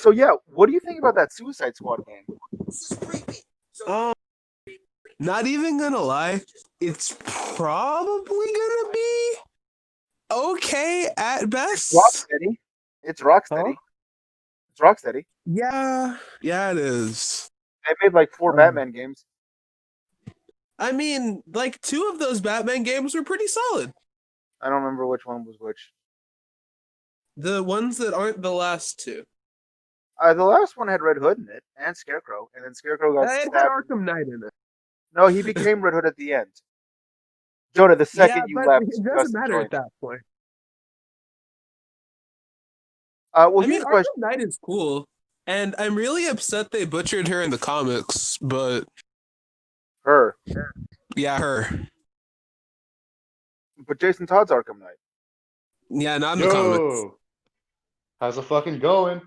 So yeah, what do you think about that Suicide Squad game? Um, not even gonna lie, it's probably gonna be okay at best. Rocksteady. It's Huh? Rocksteady. It's Rocksteady. Yeah, it is. They made like 4 Um, Batman games. I mean, like 2 of those Batman games were pretty solid. I don't remember which one was which. The ones that aren't the last two. The last one had Red Hood in it and Scarecrow, and then Scarecrow got It had stabbed. Arkham Knight in it. No, he became Red Hood at the end. Jonah, the Yeah, second you but left, it doesn't Justin matter at joined. that point. Well, I here's mean, the question. Arkham Knight is cool, and I'm really upset they butchered her in the comics, but Her, yeah, her. but Jason Todd's Arkham Knight. Yeah, not in the comics. Yo, how's it fucking going?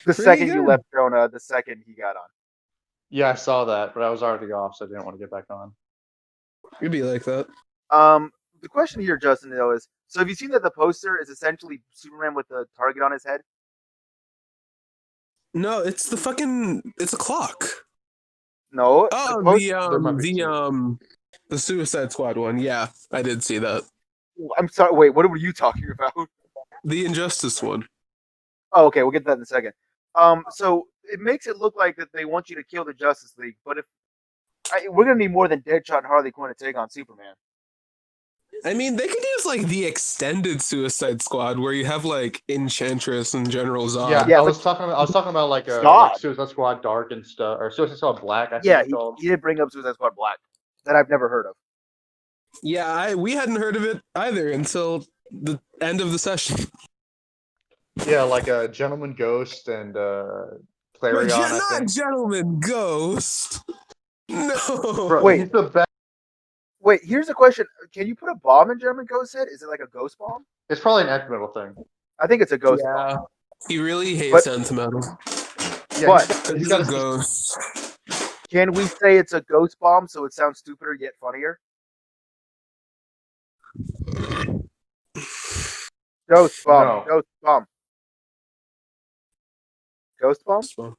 The Pretty second you good. left Jonah, the second he got on. Yeah, I saw that, but I was already off, so I didn't want to get back on. You'd be like that. The question here, Justin, though, is: so have you seen that the poster is essentially Superman with the target on his head? No, it's a clock. No. Oh, There might be the Suicide Squad one. Yeah, I did see that. I'm sorry. Wait, what were you talking about? The Injustice one. Oh, okay, we'll get to that in a second. So it makes it look like that they want you to kill the Justice League, but we're gonna need more than Deadshot and Harley Quinn to take on Superman. I mean, they could use like the extended Suicide Squad where you have like Enchantress and General Zod. Yeah, I was talking about like Zod. Suicide Squad Dark and stuff, or Suicide Squad Black. I think Yeah, it's called. he did bring up Suicide Squad Black that I've never heard of. Yeah, we hadn't heard of it either until the end of the session. Yeah, like a Gentleman Ghost and But Clarion. I not think. Gentleman Ghost. No. Bro, Wait. he's the best. Wait, here's a question: can you put a bomb in Gentleman Ghost's head? Is it like a ghost bomb? It's probably an nth metal thing. I think it's a ghost Yeah. bomb. He really hates But- sentimental. Yeah, But He's a ghost. can we say it's a ghost bomb so it sounds stupider yet funnier? Ghost bomb. No. Ghost bomb. Ghost bomb?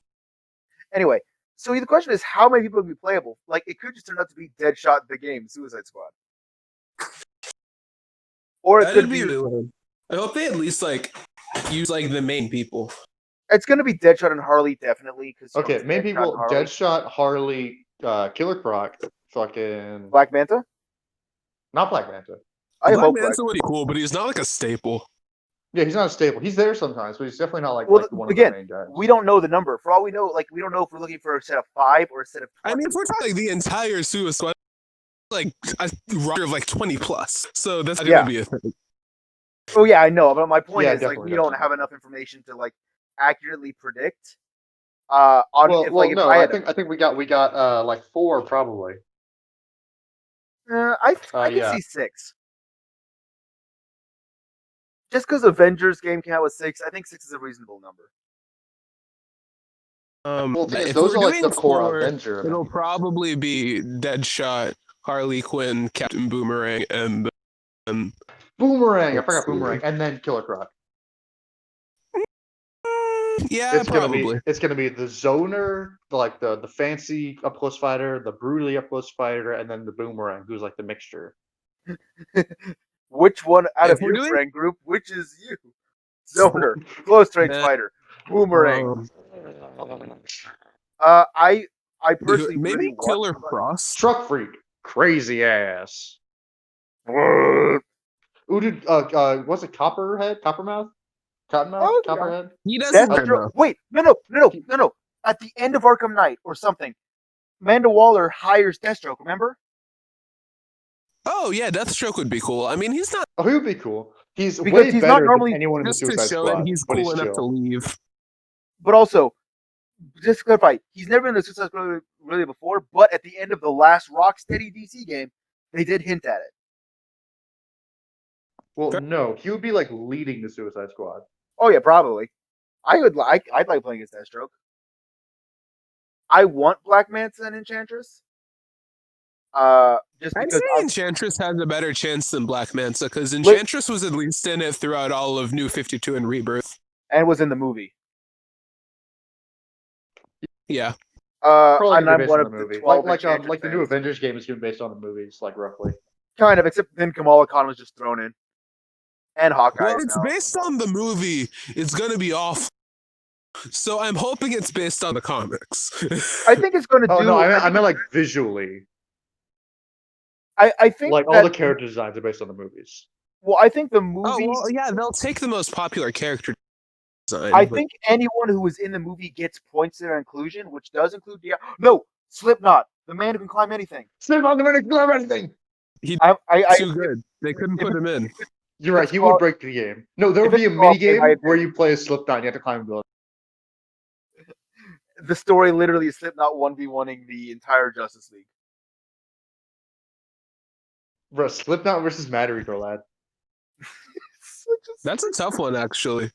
Anyway, so the question is how many people would be playable? Like, it could just turn out to be Deadshot the game, Suicide Squad. Or it That'd could be be. really. I hope they at least like use like the main people. It's going to be Deadshot and Harley, definitely. Okay, main people: Deadshot, Harley, Killer Croc, fucking Black Manta? not Black Manta. I hope Black Manta would be cool, but he's not like a staple. Yeah, he's not a staple. He's there sometimes, but he's definitely not like, Well, like one again, of the main guys. we don't know the number. For all we know, like, we don't know if we're looking for a set of 5 or a set of 20. I mean, if we're talking like the entire Suicide Squad, like a roster of like 20 plus, so that's not gonna be a thing. Oh yeah, I know, but my point is like definitely, we don't have enough information to like accurately predict. On no, I think we got like 4 probably. I can yeah. see 6. Just because Avengers game came out with 6, I think 6 is a reasonable number. Well, if those we're are like doing the core 4, Avenger. it'll probably be Deadshot, Harley Quinn, Captain Boomerang, and Boomerang. I forgot Boomerang, and then Killer Croc. Yeah, It's probably. gonna be the Zoner, like the fancy up close fighter, the brutally up close fighter, and then the Boomerang, who's like the mixture. Which one out If of we're your doing- friend group? Which is you? Zoner, close range fighter, Boomerang. I personally maybe really Killer want Frost. Truck Freak, crazy ass. Ooh, dude, what's it? Copperhead, Coppermouth, Cottonmouth, Oh, yeah. Copperhead. He doesn't. Deathstroke. Wait, no. At the end of Arkham Knight or something, Amanda Waller hires Deathstroke. Remember? Oh yeah, Deathstroke would be cool. I mean, he's not Oh, he would be cool. He's Because way he's not better normally- than anyone in the just to Suicide show Squad. that he's but cool enough chill. to leave. But also, just to clarify, he's never been in the Suicide Squad really before. But at the end of the last Rocksteady DC game, they did hint at it. Well, no, he would be like leading the Suicide Squad. Oh yeah, probably. I'd like playing as Deathstroke. I want Black Manta and Enchantress. Just I'd because say Enchantress has a better chance than Black Manta because Enchantress was at least in it throughout all of New 52 and Rebirth. and was in the movie. Yeah. Probably And gonna I'm be based one on of the the movie. 12 Like Enchantress the new fans. Avengers game is gonna be based on the movies, like roughly. Kind of, except then Kamala Khan was just thrown in. And Hawkeye Well, is it's now. based on the movie. It's gonna be awful. So I'm hoping it's based on the comics. I think it's going to Oh do. no, I meant like visually. I think Like all that. the character designs are based on the movies. Well, I think the Oh movie. well, yeah, they'll take the most popular character design. I but think anyone who was in the movie gets points to their inclusion, which does include no Slipknot, the man who can climb anything. Still not gonna do anything. he's I too good. They couldn't if put it's, him in. You're if right. it's He cross, would break the game. No, there if would be it's a mini cross game, I game where agree. you play as Slipknot. And you have to climb a building. The story literally is Slipknot 1v1ing the entire Justice League. Bro, Slipknot versus Madrigal, lad. That's a tough one, actually.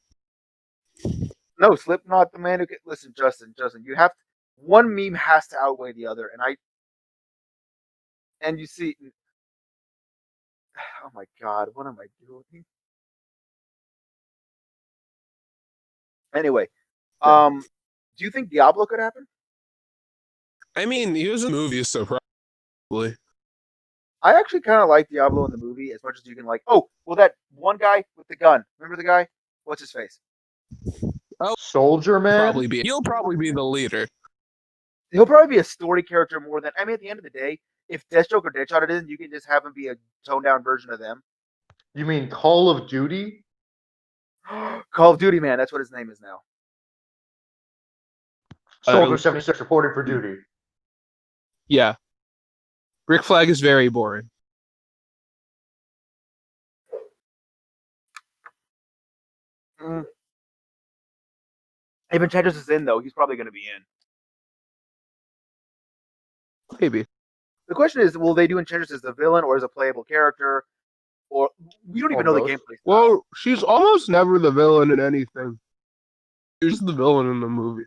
No, Slipknot, the man who can listen, Justin, you have to, one meme has to outweigh the other, and you see, oh my god, what am I doing? Anyway, Yeah. do you think Diablo could happen? I mean, he was in movies, so probably. I actually kind of like Diablo in the movie as much as you can like. Oh, well, that one guy with the gun. Remember the guy? What's his face? Oh, Soldier Man. He'll probably be the leader. He'll probably be a story character more than. I mean, at the end of the day, if Deathstroke or Deadshot it is, you can just have him be a toned down version of them. You mean Call of Duty? Call of Duty, man. That's what his name is now. Soldier 76 reporting for duty. Yeah. Rick Flag is very boring. Mm. If Enchantress is in, though, he's probably going to be in. Maybe. The question is, will they do Enchantress as the villain or as a playable character? Or we don't even know the both. gameplay. Well, she's almost never the villain in anything. She's the villain in the movie.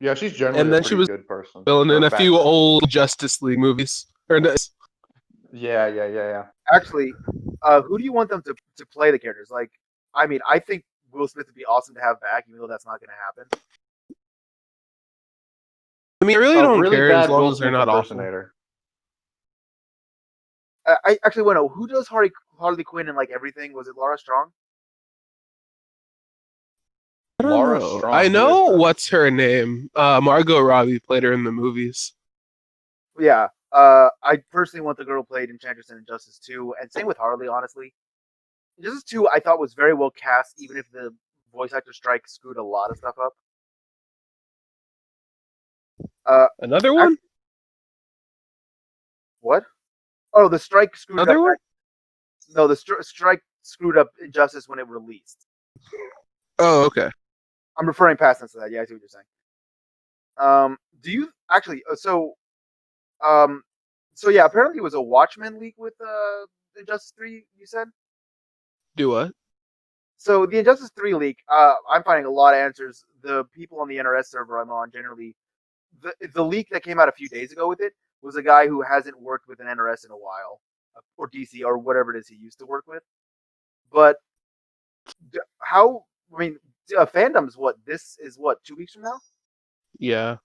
Yeah, she's generally And then a she pretty was good person. Villain Or in a bad few person. old Justice League movies. Yeah. Actually, who do you want them to play the characters? Like, I mean, I think Will Smith would be awesome to have back, even though that's not going to happen. I mean, I really A don't really care as bad long Will as they're Smith not awful. impersonator. I actually want to know who does Harley Quinn and like everything. Was it Laura Strong? I don't Laura know. Strong, I who know is that? what's her name. Margot Robbie played her in the movies. Yeah. I personally want the girl who played Enchantress in Injustice 2, and same with Harley. Honestly, Injustice 2 I thought was very well cast, even if the voice actor strike screwed a lot of stuff up. Another one? What? Oh, the strike screwed Another up. one? No, the strike screwed up Injustice when it released. Oh, okay. I'm referring past tense to that. Yeah, I see what you're saying. Do you actually? So yeah, apparently it was a Watchmen leak with Injustice 3. You said. Do what? So the Injustice 3 leak, I'm finding a lot of answers. The people on the NRS server I'm on generally, the leak that came out a few days ago with it was a guy who hasn't worked with an NRS in a while, or DC or whatever it is he used to work with. But how? I mean, fandom's what? This is what 2 weeks from now. Yeah.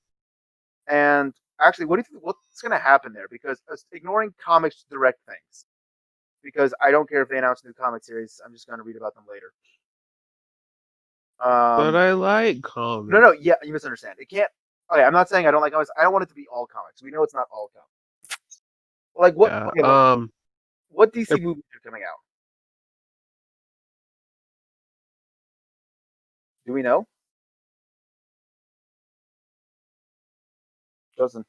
And actually, what do you think? What's going to happen there? Because ignoring comics direct things, because I don't care if they announce a new comic series. I'm just going to read about them later. But I like comics. No, yeah, you misunderstand. It can't. Okay, I'm not saying I don't like comics. I don't want it to be all comics. We know it's not all comics. Like what? Yeah. Okay, what DC movies are coming out? Do we know? Doesn't.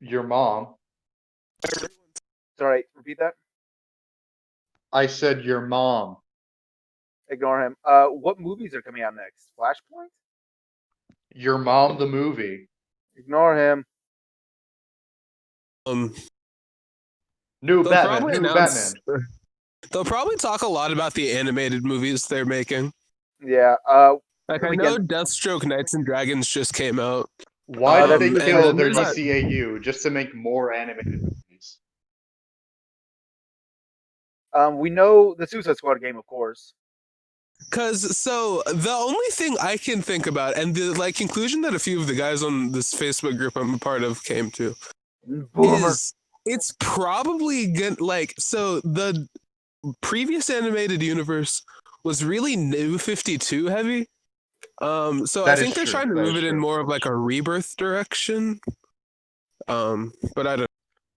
Your mom. Sorry, repeat that. I said your mom. Ignore him. What movies are coming out next? Flashpoint? Your mom, the movie. Ignore him. New They'll Batman. probably New announce. Batman. They'll probably talk a lot about the animated movies they're making. Yeah. Like I know Deathstroke Knights and Dragons just came out. Why did they that's- kill and their there's that- DCAU just to make more animated movies? We know the Suicide Squad game, of course. Because so the only thing I can think about, and the like conclusion that a few of the guys on this Facebook group I'm a part of came to, Boomer. is it's probably good. Like, so the previous animated universe was really New 52 heavy. So I That is think they're true. trying to That move is it in true. more of like a rebirth direction. But I don't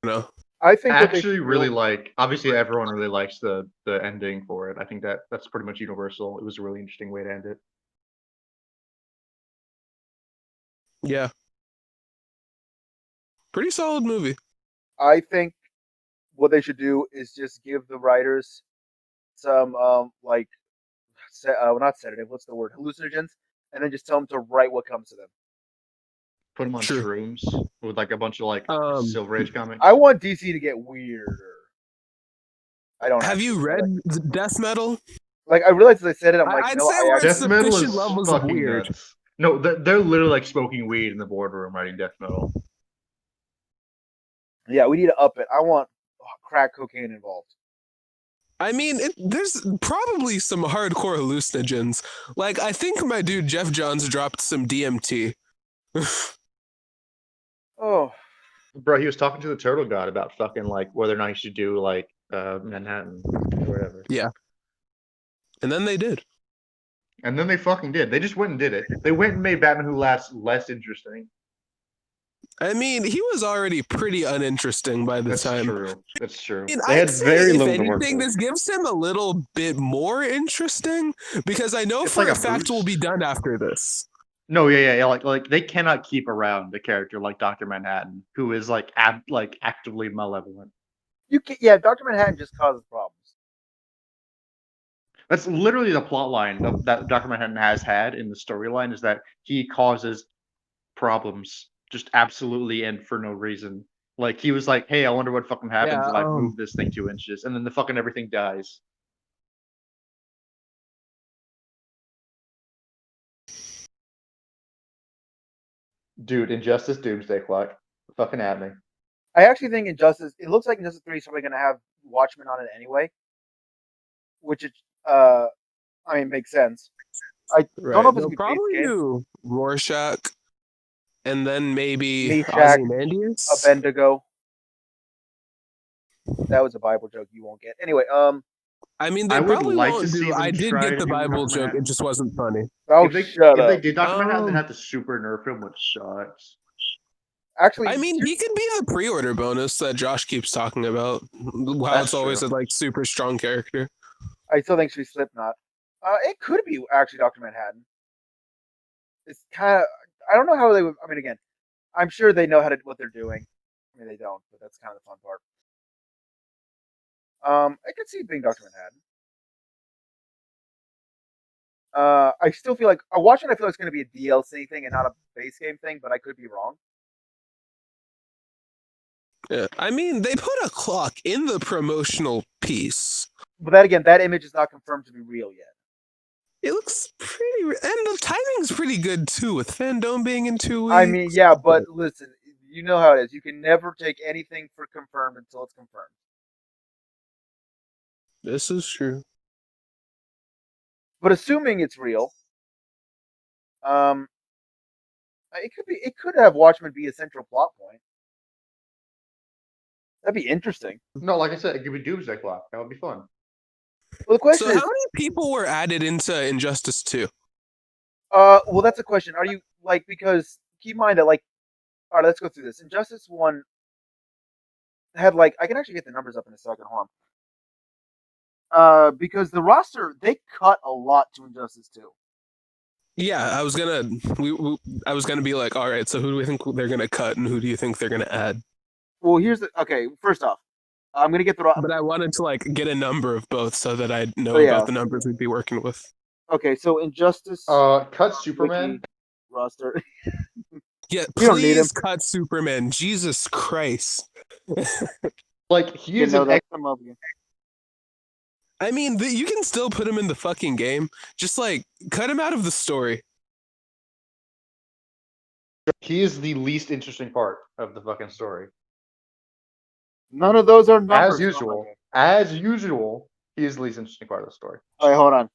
know. I think I what they actually should really do- like. Obviously, everyone really likes the ending for it. I think that's pretty much universal. It was a really interesting way to end it. Yeah, pretty solid movie. I think what they should do is just give the writers some like well, not sedative. What's the word? Hallucinogens, and then just tell them to write what comes to them. Put them on True. shrooms with like a bunch of like Silver Age comics. I want DC to get weirder. I don't. Have you read like, Death Metal? I realized as I said it. I'm like, I'd no, say I we're at Death Metal sufficient is levels of fucking weird. nuts. No, they're literally like smoking weed in the boardroom writing Death Metal. Yeah, we need to up it. I want crack cocaine involved. I mean, there's probably some hardcore hallucinogens. Like, I think my dude Jeff Johns dropped some DMT. Oh, Bro, he was talking to the Turtle God about fucking like whether or not he should do like Manhattan or whatever. Yeah. And then they did. And then they fucking did. They just went and did it. They went and made Batman Who Laughs less interesting. I mean, he was already pretty uninteresting by the That's time. true. That's true. I mean, They I'd had say, very if little to work anything, with. this gives him a little bit more interesting because I know It's for like a a fact will be boost. done after this. No, yeah. Like they cannot keep around a character like Dr. Manhattan, who is like actively malevolent. you can, yeah. Doctor Manhattan just causes problems. That's literally the plot line that Dr. Manhattan has had in the storyline, is that he causes problems just absolutely and for no reason. Like he was like, "Hey, I wonder what fucking happens Yeah, if I move this thing 2 inches," and then the fucking everything dies. Dude, Injustice Doomsday Clock, fucking at me. I actually think Injustice. It looks like Injustice 3 is probably going to have Watchmen on it anyway, which is, I mean, makes sense. I don't know if it's They'll gonna be probably based game. do Rorschach, and then maybe Meshack, Ozymandias. Bendigo. That was a Bible joke you won't get. Anyway, I mean, I they would probably like won't to see do. them I did try get to the do Bible Dr. joke; it Manhattan. just wasn't funny. oh, If they shut did Dr. Manhattan, they'd Um, have to super nerf him, which sucks. Actually, I mean, he could be the pre-order bonus that Josh keeps talking about. How That's it's always true. a like super strong character. I still think she's Slipknot. It could be actually Doctor Manhattan. It's kind of. I don't know how they would. I mean, again, I'm sure they know what they're doing. I mean, they don't, but that's kind of the fun part. I could see it being Doctor Manhattan. I still feel like watching. I feel like it's going to be a DLC thing and not a base game thing, but I could be wrong. Yeah, I mean, they put a clock in the promotional piece. But that again, that image is not confirmed to be real yet. It looks pretty, and the timing's pretty good too, with Fandom being in 2 weeks. I mean, yeah, but listen, you know how it is. You can never take anything for confirmed until it's confirmed. This is true. But assuming it's real, it could have Watchmen be a central plot point. That'd be interesting. No, like I said, it could be Doomsday Clock. That would be fun. Well, the question So, is, how many people were added into Injustice 2? well, that's a question. Are you like, because keep in mind that, like, all right, let's go through this. Injustice 1 had, like, I can actually get the numbers up in a second. Hold on. Because the roster, they cut a lot to Injustice 2. Yeah, I was gonna be like, all right, so who do we think they're gonna cut, and who do you think they're gonna add? Well, okay. First off, I'm gonna get the But I wanted to like get a number of both so that I know yeah. about the numbers we'd be working with. Okay, so Injustice Cut Superman. roster. Yeah, We don't need him. please cut Superman. Jesus Christ. Like he You is know an that's some of you. I mean, you can still put him in the fucking game. Just like cut him out of the story. he is the least interesting part of the fucking story. None of those are numbers. As usual, he is the least interesting part of the story. All right, hold on.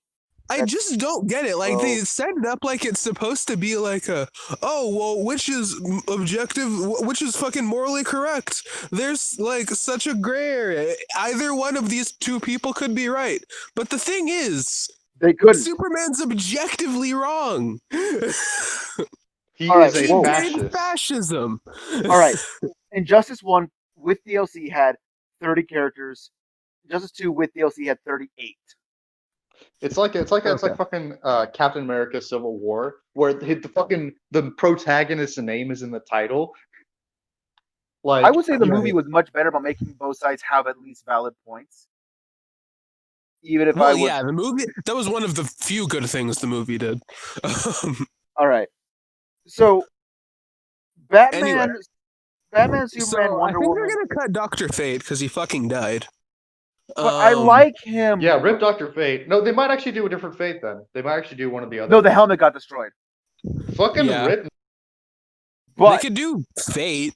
I just don't get it. Like Well- they set it up like it's supposed to be like which is objective, which is fucking morally correct. There's like such a gray area. Either one of these two people could be right. But the thing is, They couldn't. Superman's objectively wrong. He All right, is a whoa. Named fascist. fascism. All right. Injustice 1 with DLC had 30 characters. Injustice 2 with DLC had 38. It's like fucking Captain America: Civil War, where the protagonist's name is in the title. Like I would say the movie was much better about making both sides have at least valid points. Even if I Well, was yeah, the movie, that was one of the few good things the movie did. all right. So Batman, Anyway. Superman, So I Wonder think Woman. they're gonna cut Dr. Fate because he fucking died. But I like him. Yeah, rip Dr. Fate. No, they might actually do a different Fate then. They might actually do one of the other. No, the helmet got destroyed. Fucking Yeah. rip. But They could do Fate,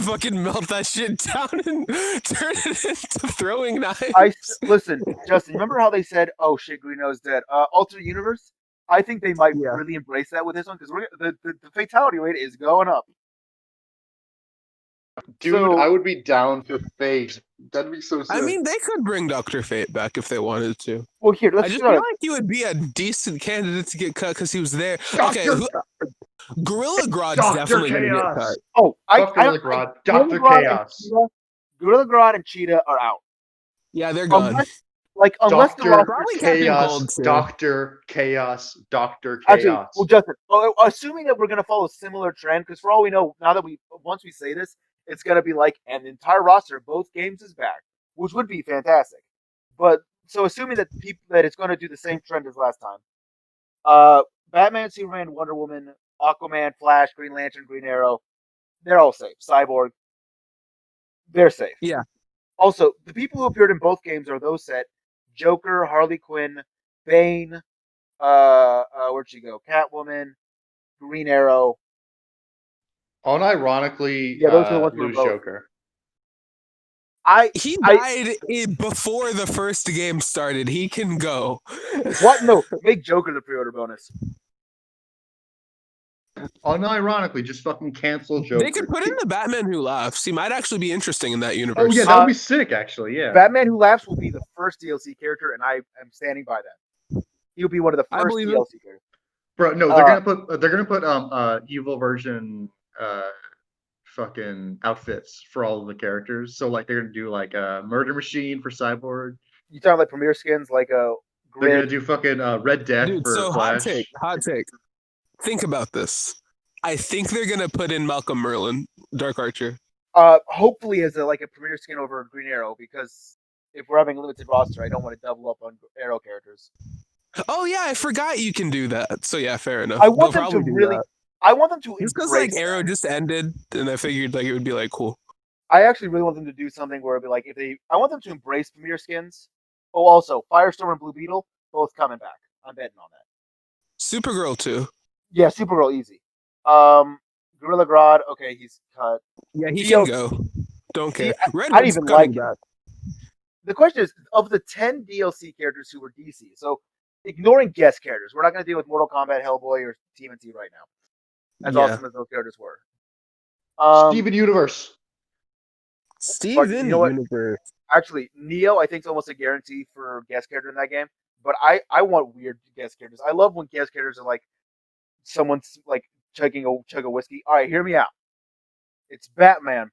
fucking melt that shit down and turn it into throwing knives. listen, Justin. Remember how they said, "Oh shit, Green Arrow's dead"? Alternate universe. I think they might Yeah. really embrace that with this one because the fatality rate is going up. Dude, So- I would be down for Fate. That'd be so sick. I mean, they could bring Dr. Fate back if they wanted to. Well, here let's I just start. feel like he would be a decent candidate to get cut because he was there. Okay, Dr. Gorilla Grodd's Dr. definitely going to get Chaos. cut. Oh, Fuck Gorilla Grodd. Dr. Grodd and Chaos. Cheetah- Gorilla Grodd and Cheetah are out. Yeah, they're gone. Unless the Dr. roster Probably Captain Chaos. Cold, too. Dr. Chaos. Dr. actually, Chaos. well, Justin, assuming that we're gonna follow a similar trend, because for all we know, now that once we say this, it's gonna be like an entire roster of both games is back, which would be fantastic. But so assuming that it's gonna do the same trend as last time, Batman, Superman, Wonder Woman, Aquaman, Flash, Green Lantern, Green Arrow, they're all safe. Cyborg, they're safe. Yeah. Also, the people who appeared in both games are those set: Joker, Harley Quinn, Bane, where'd she go? Catwoman, Green Arrow. Unironically, Yeah, those are the ones who were lose both. Joker. He died before the first game started. He can go. What? No, make Joker the pre-order bonus. Unironically, just fucking cancel Joker. They could put in the Batman Who Laughs. He might actually be interesting in that Oh universe. yeah, that would be sick. Actually, yeah. Batman Who Laughs will be the first DLC character, and I am standing by that. He'll be one of the I first believe it. DLC characters. Bro, no, they're gonna put evil version fucking outfits for all of the characters. So like they're gonna do like a murder machine for Cyborg. You talking like premier skins, like a They're gonna grid? do fucking Red Death Dude, for so Flash. hot take. Think about this. I think they're gonna put in Malcolm Merlin, Dark Archer. Hopefully as a premier skin over Green Arrow, because if we're having a limited roster, I don't want to double up on Arrow characters. Oh yeah, I forgot you can do that. So yeah, fair enough. I want They'll them to probably do really. that. I want them to Just because embrace like Arrow that. just ended, and I figured like it would be like cool. I actually really want them to do something where it'd be like I want them to embrace premier skins. Oh, also Firestorm and Blue Beetle both coming back. I'm betting on that. Supergirl too. Yeah, Supergirl easy. Gorilla Grodd, okay, he's cut. Yeah, he Theo- can go. Don't care. See, Red I Hood's even coming like back. The question is, of the 10 DLC characters who were DC, so ignoring guest characters, we're not going to deal with Mortal Kombat, Hellboy, or TMNT right now, as Yeah. awesome as those characters were. Steven Universe. Steven you know what? Universe. Actually, Neo, I think, is almost a guarantee for guest character in that game. But I want weird guest characters. I love when guest characters are like someone's like chug a whiskey. All right, hear me out. It's Batman,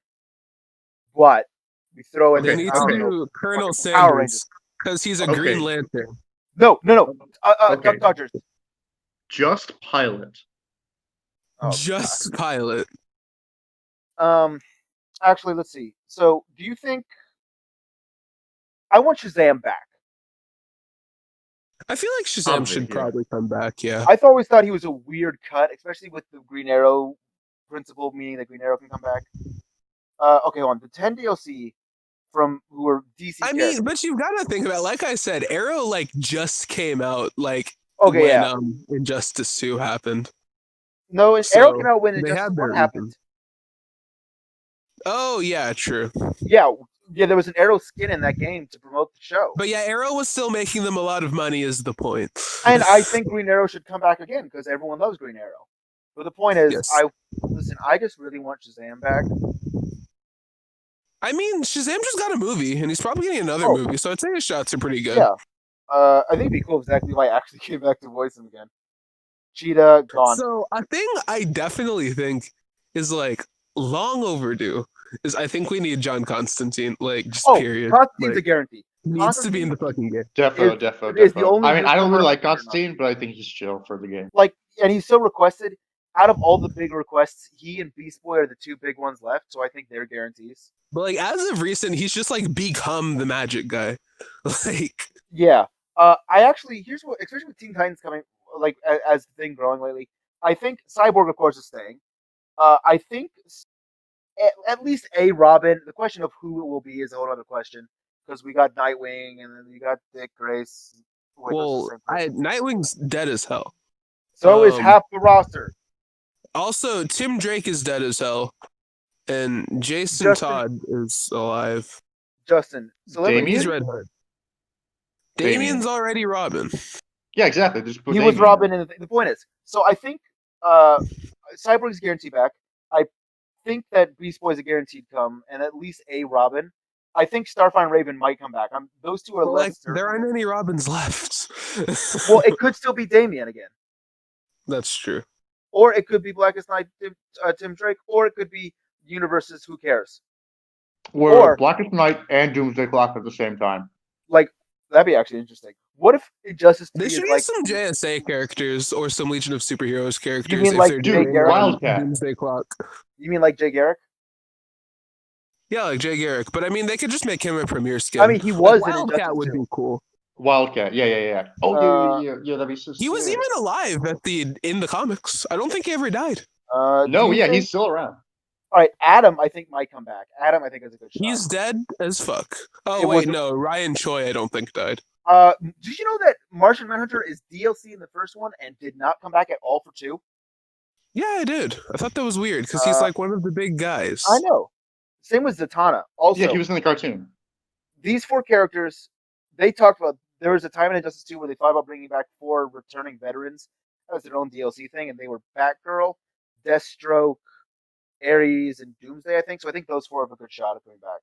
but we throw in They Okay, need I to don't know. do Colonel fucking Power Sanders because he's a Okay. Green Lantern. No. Okay. Dodgers. Just Pilot. Oh, Just Pilot. Actually, let's see. So, do you think I want Shazam back? I feel like Shazam Probably, should yeah. probably come back. Yeah. I've always thought he was a weird cut, especially with the Green Arrow principle, meaning that Green Arrow can come back. Okay, hold on. The 10 DLC from who were DC. I characters. mean, but you've got to think about, like I said, Arrow like just came out like okay, when yeah. Injustice 2 happened. No, and so Arrow came out when they Injustice had their 1 happened. reason. Oh yeah, true. Yeah, Yeah, there was an Arrow skin in that game to promote the show. But yeah, Arrow was still making them a lot of money. Is the point? And I think Green Arrow should come back again because everyone loves Green Arrow. But the point is, Yes. I just really want Shazam back. I mean, Shazam just got a movie, and he's probably getting another movie, so I'd say his shots are pretty good. Yeah. I think it'd be cool if Zach Levi actually came back to voice him again. Cheetah gone. So a thing I definitely think is like long overdue is I think we need John Constantine, like just period. Constantine's Like, a guarantee. needs to be in the fucking game. Defo. is the only I mean, I don't really newcomer like who's Constantine, but I think he's chill for the game. Like, and he's so requested. Out of all the big requests, he and Beast Boy are the two big ones left, so I think they're guarantees. But like as of recent, he's just like become the magic guy. Like Yeah. I actually here's what, especially with Teen Titans coming, like as the thing growing lately. I think Cyborg, of course, is staying. I think at least a Robin. The question of who it will be is a whole other question because we got Nightwing and then we got Dick Grace. well, Nightwing's dead as hell. So is half the roster. Also, Tim Drake is dead as hell, and Jason Todd is alive. Justin, he's Red Hood. Damien's already Robin. Yeah, exactly. He was Robin, and the point is, so I think Cyborg's guaranteed back. I think that Beast Boy's a guaranteed come, and at least a Robin. I think Starfire and Raven might come back. Those two are less certain. There aren't any Robins left. Well, it could still be Damien again. That's true. Or it could be Blackest Night, Tim Drake, or it could be Universes. Who cares? Or Blackest Night and Doomsday Clock at the same time. Like that'd be actually interesting. What if Injustice 3 They should get some JSA characters or some Legion of Superheroes characters. You mean like Jay Garrick? Wildcat. Doomsday Clock. You mean like Jay Garrick? Yeah, like Jay Garrick. But I mean, they could just make him a premier skin. I mean, he was like, Wildcat would be cool. Wildcat, yeah. Oh, yeah, that'd be so sick. He was even alive in the comics. I don't think he ever died. No, yeah, he's still around. All right, Adam, I think might come back. Adam, I think is a good shot. He's dead as fuck. Oh wait, no, Ryan Choi, I don't think died. Did you know that Martian Manhunter is DLC in the first one and did not come back at all for 2? Yeah, I did. I thought that was weird because he's like one of the big guys. I know. Same with Zatanna. Also, yeah, he was in the cartoon. These 4 characters, they talked about. There was a time in Injustice 2 where they thought about bringing back 4 returning veterans as their own DLC thing, and they were Batgirl, Deathstroke, Ares, and Doomsday, I think. So I think those 4 have a good shot at coming back.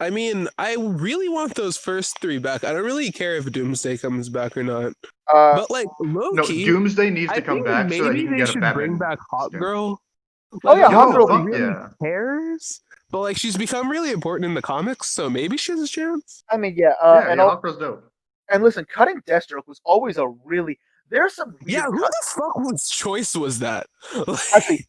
I mean, I really want those first 3 back. I don't really care if Doomsday comes back or not. But like, low-key, Doomsday needs to come back so that he can get a Batman. Bring back Hot Girl. Like, Hot Girl really cares. But like, she's become really important in the comics, so maybe she has a chance. I mean, yeah, and Hot Girl's dope. And listen, cutting Deathstroke was always a really. There's some weird who the fuck was choice was that? Like... Actually,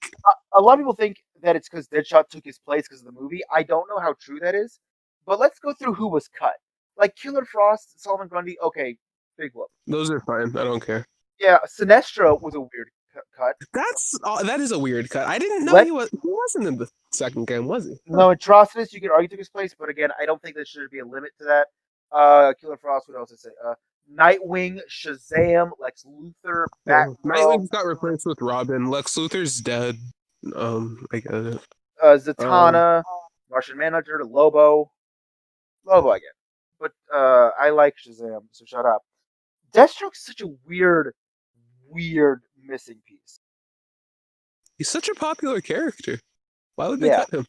a lot of people think that it's because Deadshot took his place because of the movie. I don't know how true that is, but let's go through who was cut. Like Killer Frost, Solomon Grundy. Okay, big whoop. Those are fine. I don't care. Yeah, Sinestro was a weird cut. That is a weird cut. I didn't know he wasn't in the second game, was he? No, Atrocitus, you could argue took his place, but again, I don't think there should be a limit to that. Killer Frost, what else did I say? Nightwing, Shazam, Lex Luthor, Batgirl. Nightwing got replaced with Robin. Lex Luthor's dead. I get it. Zatanna, Martian Manhunter, Lobo, I get. But I like Shazam, so shut up. Deathstroke's such a weird missing piece. He's such a popular character. Why would they cut him?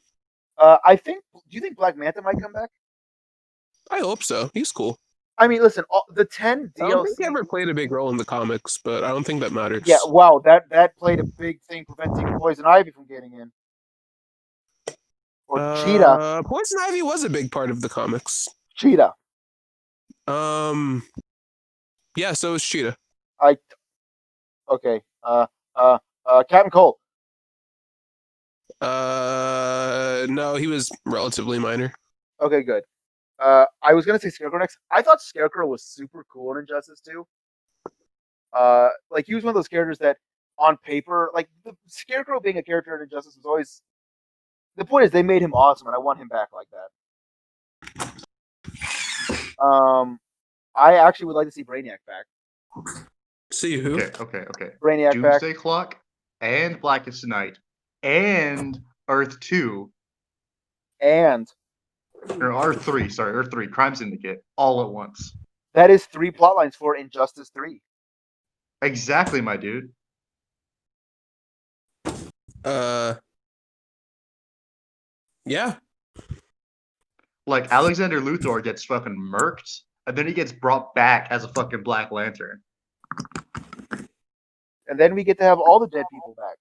I think. Do you think Black Manta might come back? I hope so. He's cool. I mean, listen, the 10 DLC. I don't think he ever played a big role in the comics, but I don't think that matters. Yeah, wow, that played a big thing preventing Poison Ivy from getting in. Or Cheetah. Poison Ivy was a big part of the comics. Cheetah. Yeah, so is Cheetah. Okay. Captain Cold. No, he was relatively minor. Okay, good. I was gonna say Scarecrow next. I thought Scarecrow was super cool in Injustice 2. Like he was one of those characters that, on paper, like the Scarecrow being a character in Injustice was always. The point is, they made him awesome, and I want him back like that. I actually would like to see Brainiac back. See who? Okay. Brainiac Doomsday back. Clock and Blackest Night and Earth 2 and Or R3, sorry, R3, Crime Syndicate, all at once. That is 3 plot lines for Injustice 3. Exactly, my dude. Yeah. Like Alexander Luthor gets fucking murked, and then he gets brought back as a fucking Black Lantern. And then we get to have all the dead people back.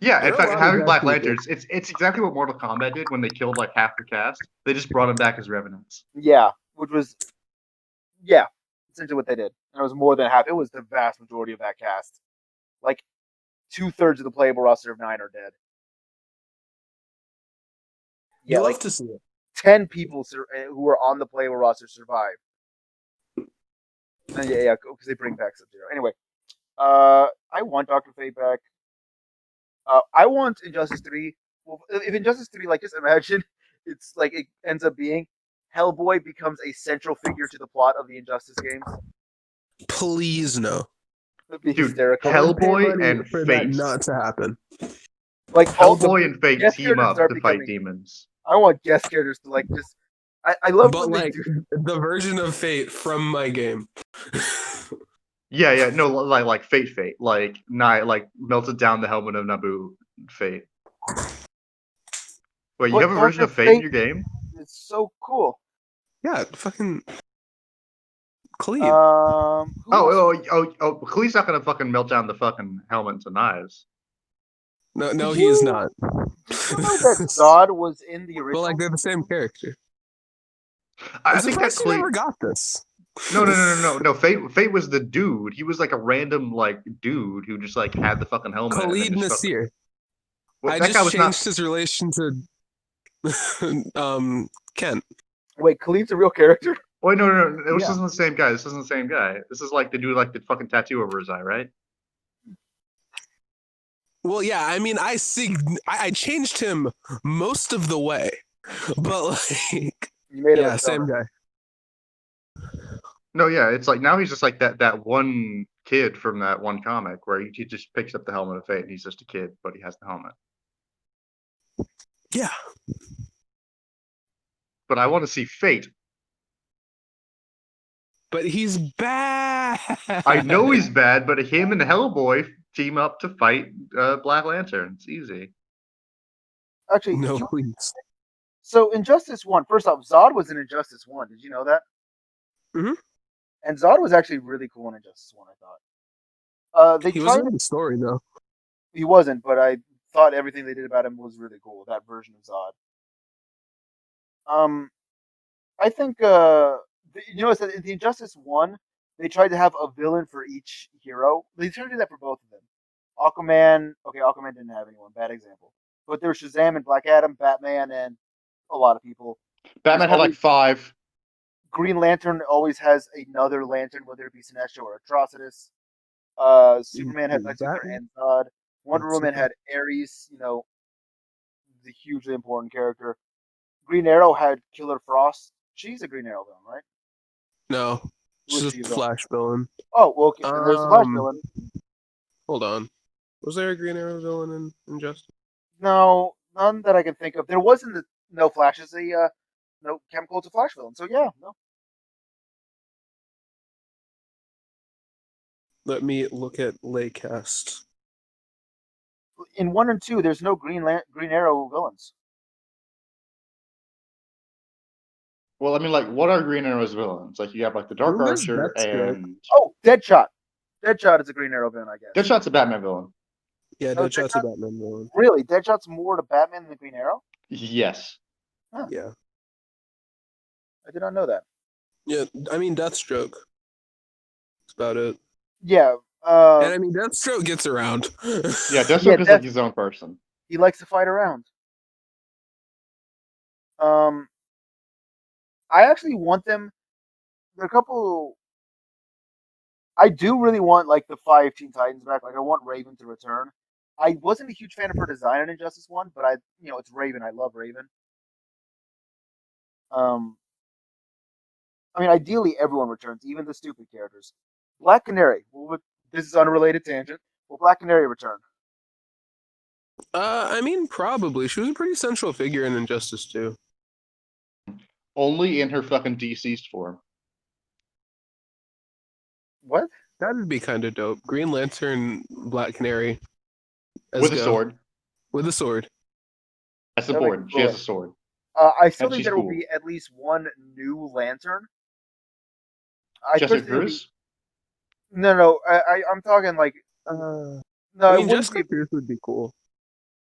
Yeah, There in are a fact, lot of having dead Black people. Lanterns, it's exactly what Mortal Kombat did when they killed like half the cast. They just brought them back as revenants. Yeah, which was, essentially what they did. And it was more than half. It was the vast majority of that cast. Like 2/3 of the playable roster of 9 are dead. Yeah, You love like to see it. 10 people who were on the playable roster survived. And yeah, because they bring back Sub-Zero. Anyway, I want Doctor Fate back. I want Injustice 3. Well, if Injustice 3, like, just imagine it's like it ends up being Hellboy becomes a central figure to the plot of the Injustice games. Please no. That'd be Dude, hysterical. I would pay Hellboy money and for that Fate. not to happen. Like all the Hellboy and Fate guest team characters up start to fight becoming. demons. I want guest characters to like just. I love But when they like do. the version of Fate from my game. Yeah, no, like Fate, like melted down the helmet of Naboo, Fate. Wait, you But have a version Doctor of Fate in Fate your game? is so cool. Yeah, fucking Khalid. Who else? Khalid's not gonna fucking melt down the fucking helmet into knives. No, Did he is you- not. Did you know that Zod was in the But original? like they're the same character. I I'm think that surprised you never got this. No. Fate was the dude. He was like a random like dude who just like had the fucking helmet. Khalid and then just fucking, Nasir. well, I that guy just was changed not. his relation to Kent. Wait, Khalid's a real character? Wait, no. This Yeah. isn't the same guy. This isn't the same guy. This is like the dude like the fucking tattoo over his eye, right? Well, yeah, I mean, I changed him most of the way, but like, You made him yeah, a same stoner. guy. No, yeah, it's like now he's just like that one kid from that one comic where he just picks up the helmet of Fate and he's just a kid, but he has the helmet. Yeah, But I want to see Fate. but he's bad. I know he's bad, but him and Hellboy team up to fight Black Lantern. It's easy. Actually, No, please. so Injustice 1, first off, Zod was in Injustice 1. Did you know that? Mhm. And Zod was actually really cool in Injustice 1, I thought. They He tried. wasn't in the story though. He wasn't, but I thought everything they did about him was really cool. That version of Zod. I think you know, in the Injustice 1, they tried to have a villain for each hero. They tried to do that for both of them. Aquaman. Okay, Aquaman didn't have anyone. Bad example. But there was Shazam and Black Adam, Batman, and a lot of people. Batman had like 5. Green Lantern always has another lantern, whether it be Sinestro or Atrocitus. Superman had Lex Luthor and Zod. Wonder Woman had Ares, you know, the hugely important character. Green Arrow had Killer Frost. She's a Green Arrow villain, right? No, Who was just she a a villain? Flash villain. Oh, well, okay. Then there's the Flash villain. Hold on. Was there a Green Arrow villain in Injustice? No, none that I can think of. There wasn't no Flash as a no Chemical to Flash villain. So yeah, no. Let me look at Laycast. In 1 and 2, there's no Green Arrow villains. Well, I mean, like, what are Green Arrow's villains? Like, you have like the Dark There's Archer Deathstroke. and Oh, Deadshot. Deadshot is a Green Arrow villain, I guess. Deadshot's a Batman villain. Yeah, No, Deadshot's a Deadshot? Batman villain. Really, Deadshot's more to Batman than the Green Arrow? Yes. Huh. Yeah. I did not know that. Yeah, I mean Deathstroke. That's about it. Yeah. And I mean Deathstroke gets around. Yeah, Deathstroke is like his own person. He likes to fight around. I actually want them. There are a couple. I do really want like the 5 Teen Titans back. Like I want Raven to return. I wasn't a huge fan of her design in Injustice 1, but it's Raven. I love Raven. I mean, ideally everyone returns, even the stupid characters. Black Canary. This is unrelated tangent. Will Black Canary return? I mean, probably. She was a pretty central figure in Injustice 2. Only in her fucking deceased form. What? That'd be kind of dope. Green Lantern, Black Canary. Let's With a go. sword. With a sword. That's the That makes board. it She has cool. a sword. I still And think she's there will cool. be at least one new Lantern. I Jessica personally think it'll be Cruz? no. I'm talking like I no. It mean, wouldn't be. Jessica Cruz would be cool.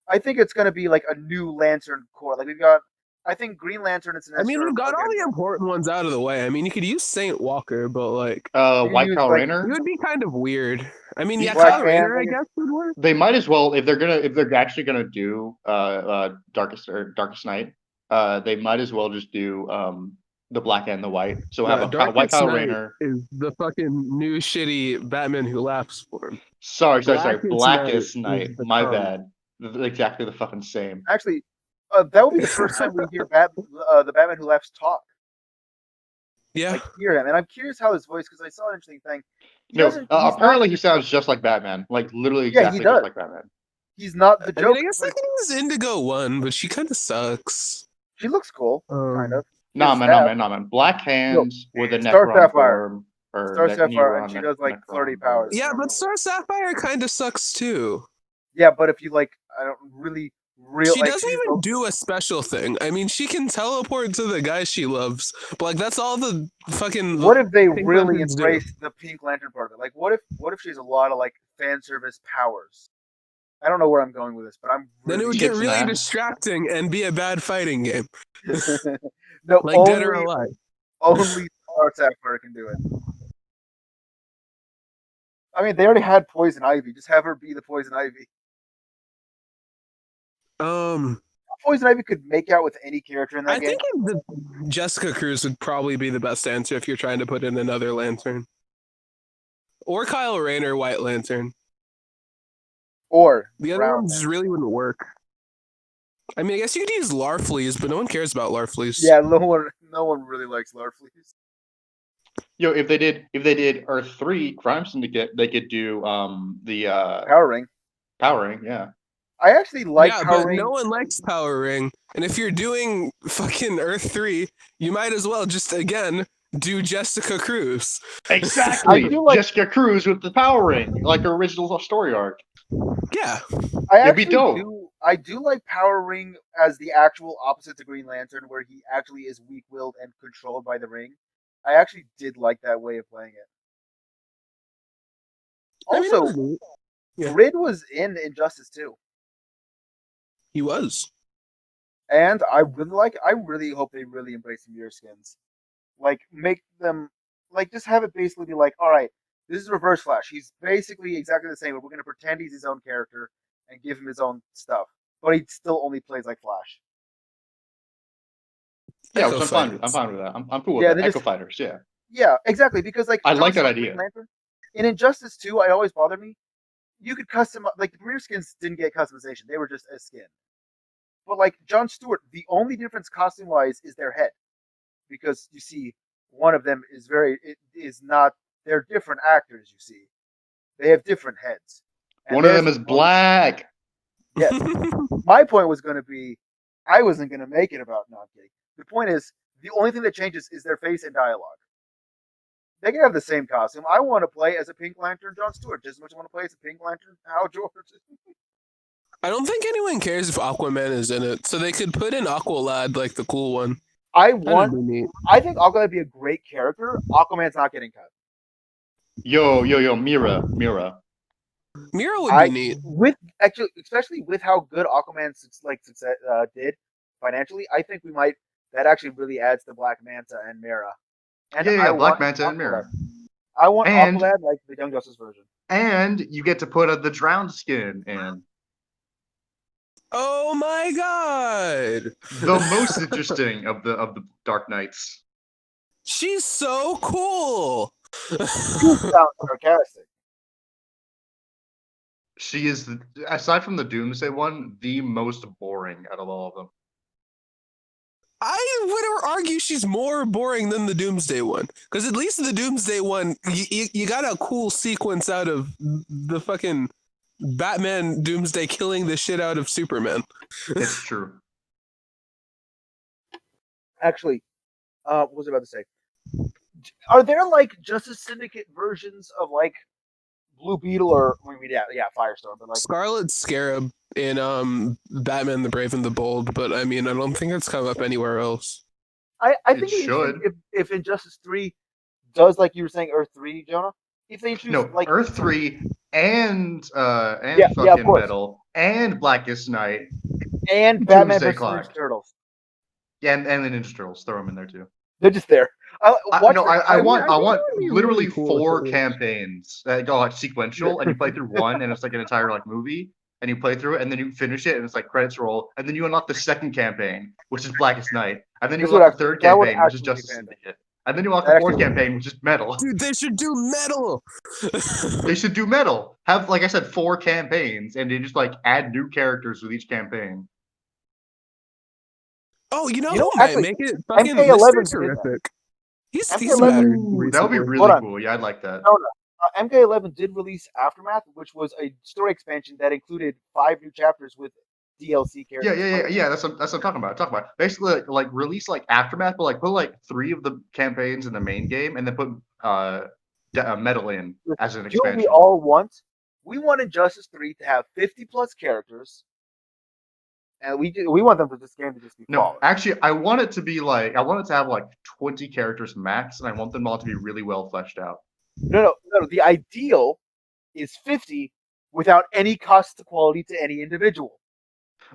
I think it's gonna be like a new Lantern Corps. Like we've got. I think Green Lantern and I mean, Sinestro we've got are all getting the one. important ones out of the way. I mean, you could use Saint Walker, but like, You can White use Power like it Rainer? would be kind of weird. I mean, yeah, Black Kyle Yeah. Hand. Rayner, I guess, would work. They might as well if they're actually gonna do Darkest Night. They might as well just do the black and the white. So have No, a White Darkest Power Night Rainer. is the fucking new shitty Batman Who Laughs form. Sorry. Blackest Blackest Night Night. is the My comic. bad. Exactly the fucking same. Actually, that would be the first time we hear the Batman Who Laughs talk. Yeah. Like hear him, and I'm curious how his voice because I saw an interesting thing. He No, doesn't. He's not. apparently he sounds just like Batman. Like literally Yeah, he exactly just does. like Batman. He's not the I mean, I Joker. guess I Like can use Indigo 1, but she kind of sucks. she looks cool, kind of. She has Nah, a man, staff. Black No, Hands with a Star Necron Sapphire. form or Star Sapphire, and Neuron she does like flirty Necron. powers. Yeah, I don't but know. Star Sapphire kind of sucks too. Yeah, but if you like, I don't really real. She Like, doesn't she's even do a special thing. I mean, she can teleport to the guy she loves, but like that's all the fucking what if they Pink really Lanterns do. embrace the Pink Lantern part of it? Like, what if she has a lot of like fan service powers? I don't know where I'm going with this, but I'm Then really it would get Tits and really ass. distracting and be a bad fighting game, no, like Dead or Alive. only Star Sapphire can do it. I mean, they already had Poison Ivy. Just have her be the Poison Ivy. Poison Ivy could make out with any character in that I game. think Jessica Cruz would probably be the best answer if you're trying to put in another Lantern, or Kyle Rayner, White Lantern. Or The other Brown ones Man. really wouldn't work. I mean, I guess you could use Larfleeze, but no one cares about Larfleeze. Yeah, no one really likes Larfleeze. Yo, if they did Earth 3 Crime Syndicate, they could do the Power Ring. Powering, yeah. I actually like yeah, Power but Ring. no one likes Power Ring. And if you're doing fucking Earth 3, you might as well just, again, do Jessica Cruz. Exactly. I do like- Jessica Cruz with the Power Ring, like her original story arc. Yeah. I It'd be actually dope. do. I do like Power Ring as the actual opposite to Green Lantern, where he actually is weak-willed and controlled by the ring. I actually did like that way of playing it. I mean, that Also, was neat. Yeah. Grid was in Injustice 2. He was. And I really hope they really embrace the mirror skins. Like, make them, like, just have it basically be like, all right, this is Reverse Flash. He's basically exactly the same, but we're going to pretend he's his own character and give him his own stuff. But he still only plays like Flash. Yeah, Echo which I'm Fighters. fine with that. I'm cool with Yeah, that. they Echo just- Fighters, yeah. Yeah, exactly. Because, like, I like John that Stewart, idea. Green Lantern, in Injustice 2, it always bothered me. You could custom, like, the rear skins didn't get customization. They were just a skin. But, like, John Stewart, the only difference costume-wise is their head. Because, you see, one of them is they're different actors, you see. They have different heads. And One of them there's is black. Yes. My point was going to be, I wasn't going to make it about not kidding. The point is, the only thing that changes is their face and dialogue. They can have the same costume. I want to play as a Pink Lantern John Stewart just as much as I want to play as a Pink Lantern Hal George. I don't think anyone cares if Aquaman is in it, so they could put in Aqualad, like the cool one. That'd That'd be neat. I think Aquaman would be a great character. Aquaman's not getting cut. Yo, Mira. Mira would I be neat. actually, especially with how good Aquaman did financially, I think that actually really adds to Black Manta and Mera. And I Black want Manta and Aqualad. Mira. I want And- Aqualad like the Young Justice version. And you get to put the drowned skin in. Oh my god! The most interesting of the Dark Knights. She's so cool! You sound sarcastic. She is, aside from the Doomsday one, the most boring out of all of them. I would argue she's more boring than the Doomsday one. Because at least the Doomsday one, you got a cool sequence out of the fucking Batman Doomsday killing the shit out of Superman. It's true. Actually, what was I about to say? Are there like Justice Syndicate versions of like Blue Beetle or I mean, yeah, Firestorm, but like Scarlet Scarab in Batman the Brave and the Bold, but I mean I don't think it's come up anywhere else. I It think it'd be interesting should. if Injustice 3 does like you were saying Earth 3, Jonah. If they introduce No, like Earth 3 and yeah, of fucking course, Metal and Blackest Night, and Batman Doomsday versus Ninja Clock, Turtles, yeah, and the Ninja Turtles. Throw them in there too. they're just there. Watch No, that. I I want think it would be literally really cool if it 4 was. campaigns that go like sequential, and you play through one, and it's like an entire like movie, and you play through it, and then you finish it, and it's like credits roll, and then you unlock the second campaign, which is Blackest Night, and then you This would unlock the actually third that would campaign, which is actually be Justice fantastic. Syndicate, and then you unlock That the actually fourth would be campaign, which is Metal. Dude, they should do Metal. They should do Metal. Have, like I said, 4 campaigns, and they just like add new characters with each campaign. Oh, you know who might actually, make it? Fucking Mr. MK11 did that. Terrific. He's MK11 mattered That would be recently. really Hold on. cool. Yeah, I'd like that. MK11 did release Aftermath, which was a story expansion that included 5 new chapters with DLC Yeah, characters. yeah. That's what I'm talking about. Basically, like release like Aftermath, but like put like 3 of the campaigns in the main game, and then put Metal in as an You know what we expansion. all want? We wanted Justice 3 to have 50 plus characters, and we want them for this game to just be No, flawless. actually, I want it to have like 20 characters max, and I want them all to be really well fleshed out. No. The ideal is 50 without any cost to quality to any individual.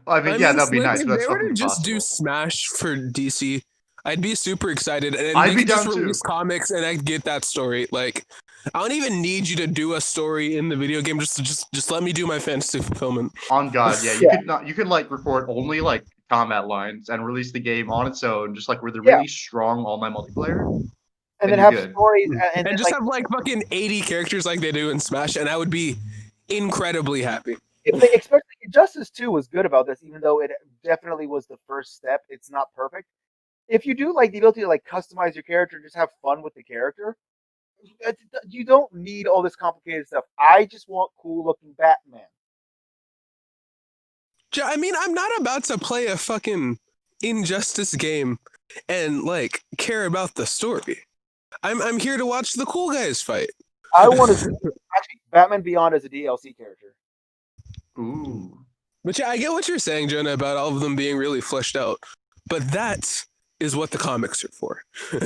I mean, yeah, that'd be Slick, nice, if but they that's were fucking to just do impossible. Smash for DC, I'd be super excited, and I'd they be could just down too. release comics, and I'd get that story. Like, I don't even need you to do a story in the video game. Just let me do my fantasy fulfillment. On God, yeah, Yeah. you could like record only like combat lines and release the game on its own, just like with a Yeah. really strong online multiplayer. And then you're have good. stories And then, just like have like fucking 80 characters like they do in Smash, and I would be incredibly happy. if they especially Injustice 2 was good about this, even though it definitely was the first step. It's not perfect. If you do like the ability to like customize your character and just have fun with the character, you don't need all this complicated stuff. I just want cool looking Batman. I mean, I'm not about to play a fucking Injustice game and like care about the story. I'm here to watch the cool guys fight. I want to see actually Batman Beyond as a DLC character. Ooh. But yeah, I get what you're saying, Jonah, about all of them being really fleshed out. But that is what the comics are for.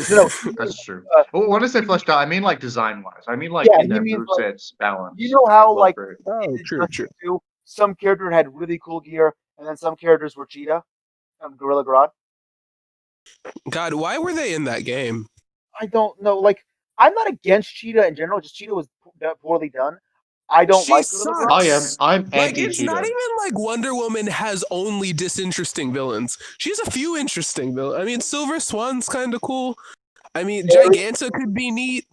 No, That's true. Well, when I say fleshed out, I mean like design wise. I mean like Yeah, in he their means, like, movesets balance. you know how Look like great. Oh, in true. Injustice 2, some character had really cool gear, and then some characters were Cheetah and Gorilla Grodd. God, why were they in that game? I don't know. Like, I'm not against Cheetah in general. Just Cheetah was poorly done. I don't She like Gorilla Grodd. sucks. I'm Like, anti it's not Cheetah. even like Wonder Woman has only disinteresting villains. She has a few interesting villains. I mean, Silver Swan's kind of cool. I mean, Ares. Giganta could be neat.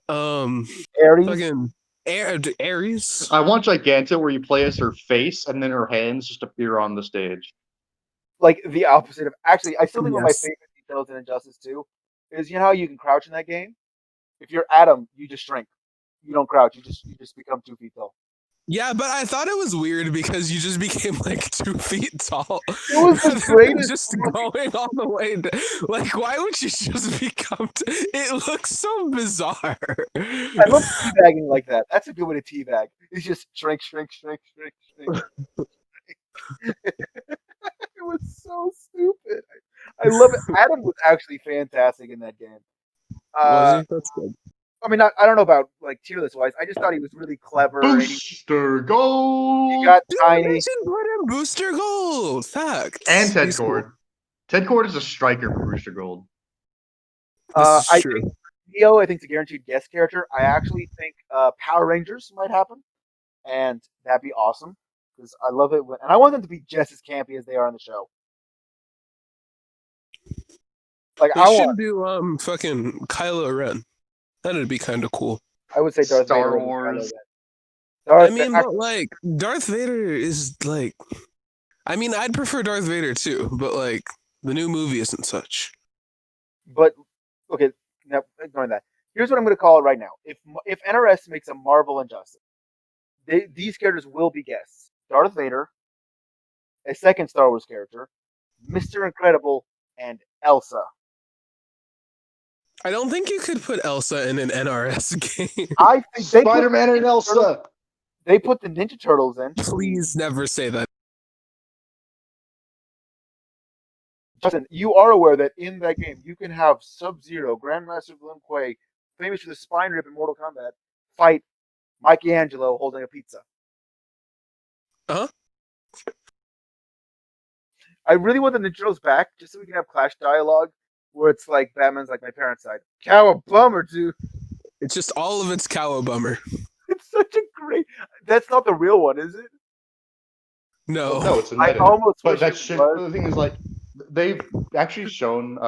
Ares. Fucking Ares. I want Giganta where you play as her face and then her hands just appear on the stage. Like the opposite of actually, I still think one of my Yes. favorite details in Injustice 2 is you know how you can crouch in that game. If you're Adam, you just shrink. You don't crouch. You just become 2 feet tall. Yeah, but I thought it was weird because you just became like 2 feet tall. It was the greatest. Just going all the way. Like, why would you just become? It looks so bizarre. I love teabagging like that. That's a good way to teabag. It's just shrink. It was so stupid. I love it. Adam was actually fantastic in that game. Was he? That's good. I mean, I don't know about like tier list wise. I just thought he was really clever. Booster Gold! He got Dude, tiny. they should put in Booster Gold. Facts. And Ted He's Cord. cool. Ted Cord is a striker for Booster Gold. This is I true. think Neo, I think, is a guaranteed guest character. I actually think Power Rangers might happen, and that'd be awesome because I love it. And I want them to be just as campy as they are on the show. Like They I should want. do fucking Kylo Ren. That'd be kind of cool. I would say Darth Star Vader. Wars. I mean, but like Darth Vader is like, I mean, I'd prefer Darth Vader too, but like the new movie isn't such. But okay, now ignoring that. Here's what I'm going to call it right now. If NRS makes a Marvel Injustice, these characters will be guests. Darth Vader, a second Star Wars character, Mr. Incredible, and Elsa. I don't think you could put Elsa in an NRS game. I think they put Spider-Man and Elsa. They put the Ninja Turtles in. Please never say that. Justin, you are aware that in that game you can have Sub-Zero, Grandmaster Lin Kuei, famous for the spine rip in Mortal Kombat, fight Michelangelo holding a pizza. Huh? I really want the Ninja Turtles back just so we can have Clash dialogue where it's like Batman's like my parents' side. Cowabummer, dude. It's just all of its cowabummer. It's such a great. That's not the real one, is it? No. No, it's an I edit. almost But wish that it shit. was. The thing is, like, they've actually shown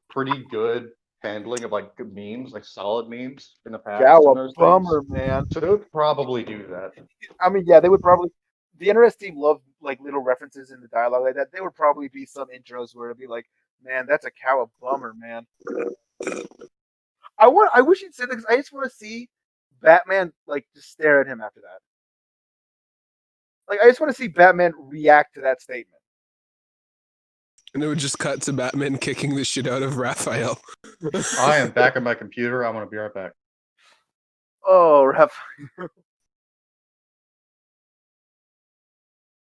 pretty good handling of like good memes, like solid memes in the past. And those Cowabummer, things. man. So they would probably do that. I mean, yeah, they would probably. The NRS team loved like little references in the dialogue like that. There would probably be some intros where it'd be like, "Man, that's a cowabummer, man." I wish he'd say that because I just want to see Batman like just stare at him after that. Like, I just want to see Batman react to that statement. And it would just cut to Batman kicking the shit out of Raphael. I am back at my computer. I'm gonna be right back. Oh, Raphael.